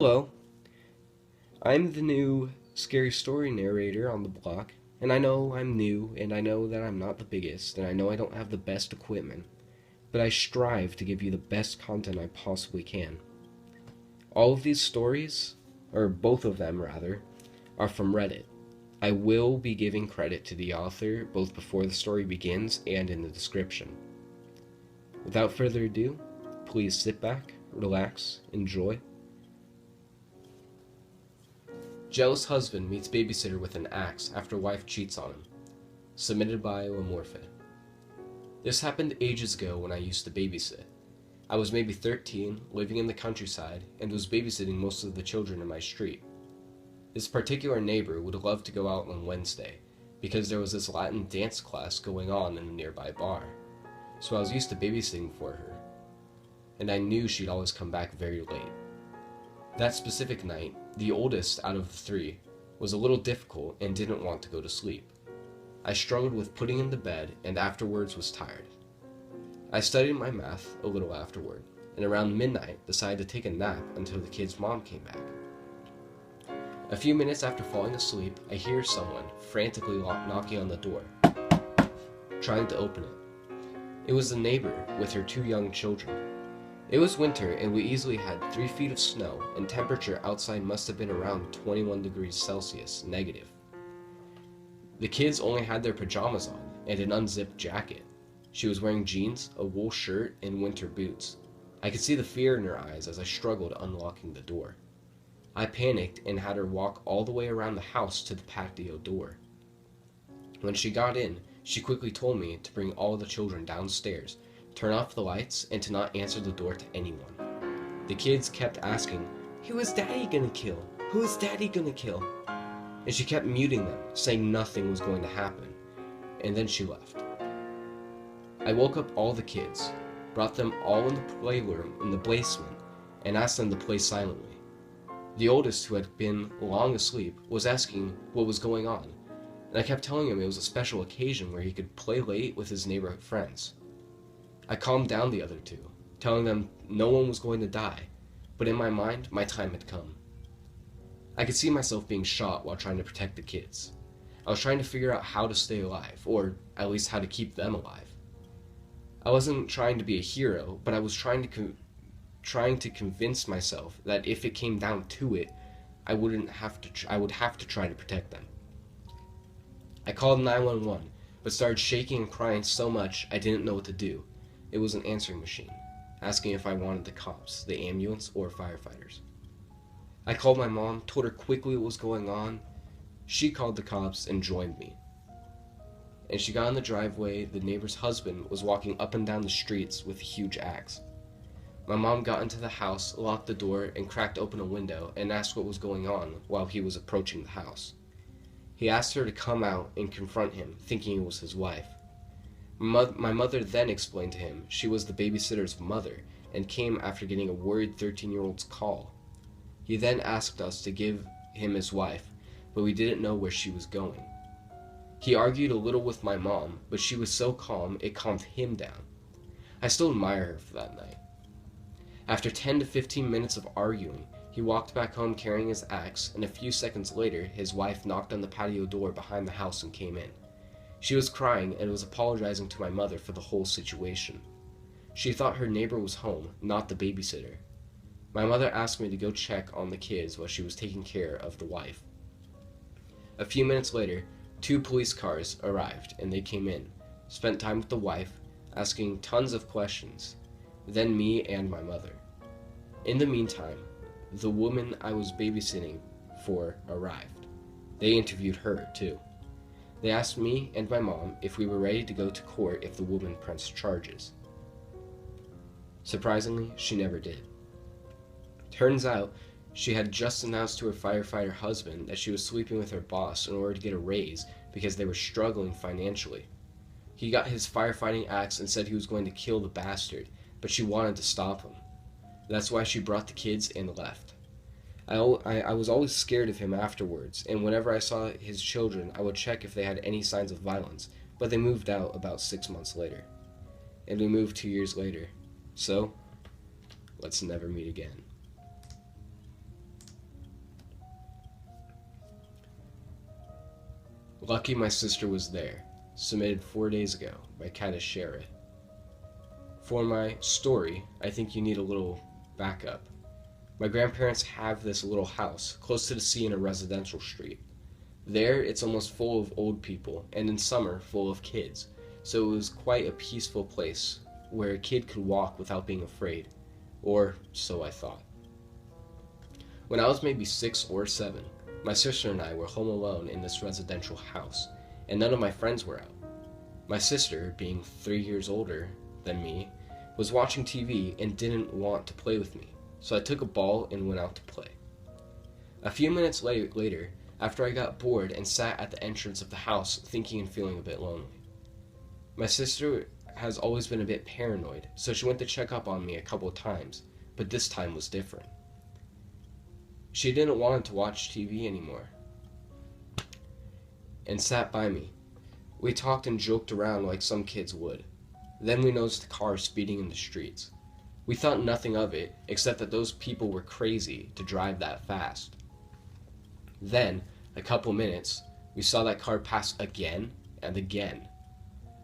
Hello, I'm the new scary story narrator on the block, and I know I'm new, and I know that I'm not the biggest, and I know I don't have the best equipment, but I strive to give you the best content I possibly can. All of these stories, or both of them rather, are from Reddit. I will be giving credit to the author both before the story begins and in the description. Without further ado, please sit back, relax, enjoy. Jealous husband meets babysitter with an axe after wife cheats on him. Submitted by Lamorphe. This happened ages ago when I used to babysit. I was maybe 13, living in the countryside, and was babysitting most of the children in my street. This particular neighbor would love to go out on Wednesday, because there was this Latin dance class going on in a nearby bar. So I was used to babysitting for her, and I knew she'd always come back very late. That specific night, the oldest out of the three was a little difficult and didn't want to go to sleep. I struggled with putting him to bed and afterwards was tired. I studied my math a little afterward, and around midnight decided to take a nap until the kid's mom came back. A few minutes after falling asleep, I hear someone frantically knocking on the door, trying to open it. It was the neighbor with her two young children. It was winter and we easily had 3 feet of snow, and temperature outside must have been around 21 degrees Celsius, negative. The kids only had their pajamas on and an unzipped jacket. She was wearing jeans, a wool shirt, and winter boots. I could see the fear in her eyes as I struggled unlocking the door. I panicked and had her walk all the way around the house to the patio door. When she got in, she quickly told me to bring all the children downstairs, turn off the lights, and to not answer the door to anyone. The kids kept asking, "Who is Daddy gonna kill? Who is Daddy gonna kill?" And she kept muting them, saying nothing was going to happen, and then she left. I woke up all the kids, brought them all in the playroom in the basement, and asked them to play silently. The oldest, who had been long asleep, was asking what was going on, and I kept telling him it was a special occasion where he could play late with his neighborhood friends. I calmed down the other two, telling them no one was going to die, but in my mind, my time had come. I could see myself being shot while trying to protect the kids. I was trying to figure out how to stay alive, or at least how to keep them alive. I wasn't trying to be a hero, but I was trying to convince myself that if it came down to it, I would have to try to protect them. I called 911, but started shaking and crying so much I didn't know what to do. It was an answering machine, asking if I wanted the cops, the ambulance, or firefighters. I called my mom, told her quickly what was going on. She called the cops and joined me. And she got in the driveway. The neighbor's husband was walking up and down the streets with a huge axe. My mom got into the house, locked the door, and cracked open a window and asked what was going on while he was approaching the house. He asked her to come out and confront him, thinking it was his wife. My mother then explained to him she was the babysitter's mother and came after getting a worried 13-year-old's call. He then asked us to give him his wife, but we didn't know where she was going. He argued a little with my mom, but she was so calm it calmed him down. I still admire her for that night. After 10 to 15 minutes of arguing, he walked back home carrying his axe, and a few seconds later his wife knocked on the patio door behind the house and came in. She was crying and was apologizing to my mother for the whole situation. She thought her neighbor was home, not the babysitter. My mother asked me to go check on the kids while she was taking care of the wife. A few minutes later, 2 police cars arrived and they came in, spent time with the wife, asking tons of questions, then me and my mother. In the meantime, the woman I was babysitting for arrived. They interviewed her too. They asked me and my mom if we were ready to go to court if the woman pressed charges. Surprisingly, she never did. Turns out, she had just announced to her firefighter husband that she was sleeping with her boss in order to get a raise because they were struggling financially. He got his firefighting axe and said he was going to kill the bastard, but she wanted to stop him. That's why she brought the kids and left. I was always scared of him afterwards, and whenever I saw his children, I would check if they had any signs of violence, but they moved out about 6 months later. And we moved 2 years later. So, let's never meet again. Lucky my sister was there. Submitted 4 days ago by Kadashera. For my story, I think you need a little backup. My grandparents have this little house close to the sea in a residential street. There, it's almost full of old people, and in summer, full of kids, so it was quite a peaceful place where a kid could walk without being afraid, or so I thought. When I was maybe 6 or 7, my sister and I were home alone in this residential house, and none of my friends were out. My sister, being 3 years older than me, was watching TV and didn't want to play with me, so I took a ball and went out to play. A few minutes later, after I got bored and sat at the entrance of the house thinking and feeling a bit lonely. My sister has always been a bit paranoid, so she went to check up on me a couple of times, but this time was different. She didn't want to watch TV anymore and sat by me. We talked and joked around like some kids would. Then we noticed a car speeding in the streets. We thought nothing of it, except that those people were crazy to drive that fast. Then, a couple minutes, we saw that car pass again and again.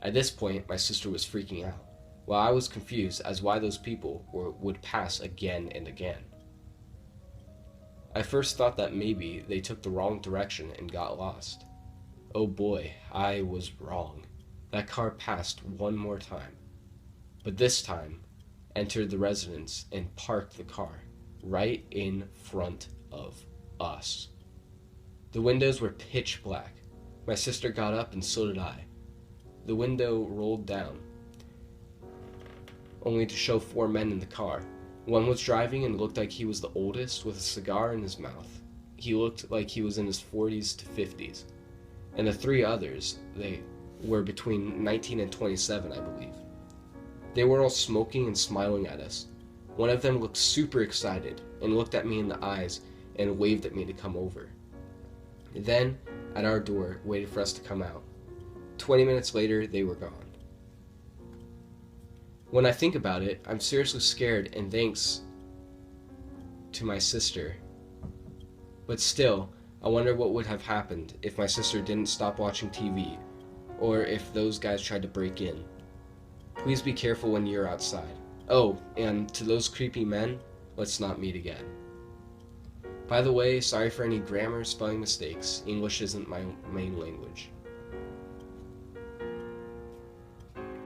At this point, my sister was freaking out, while I was confused as why those people would pass again and again. I first thought that maybe they took the wrong direction and got lost. Oh boy, I was wrong. That car passed one more time, but this time entered the residence and parked the car right in front of us. The windows were pitch black. My sister got up and so did I. The window rolled down, only to show 4 men in the car. One was driving and looked like he was the oldest with a cigar in his mouth. He looked like he was in his 40s to 50s. And the 3 others, they were between 19 and 27, I believe. They were all smoking and smiling at us. One of them looked super excited and looked at me in the eyes and waved at me to come over. Then, at our door, waited for us to come out. 20 minutes later, they were gone. When I think about it, I'm seriously scared, and thanks to my sister. But still, I wonder what would have happened if my sister didn't stop watching TV, or if those guys tried to break in. Please be careful when you're outside. Oh, and to those creepy men, let's not meet again. By the way, sorry for any grammar, spelling mistakes. English isn't my main language.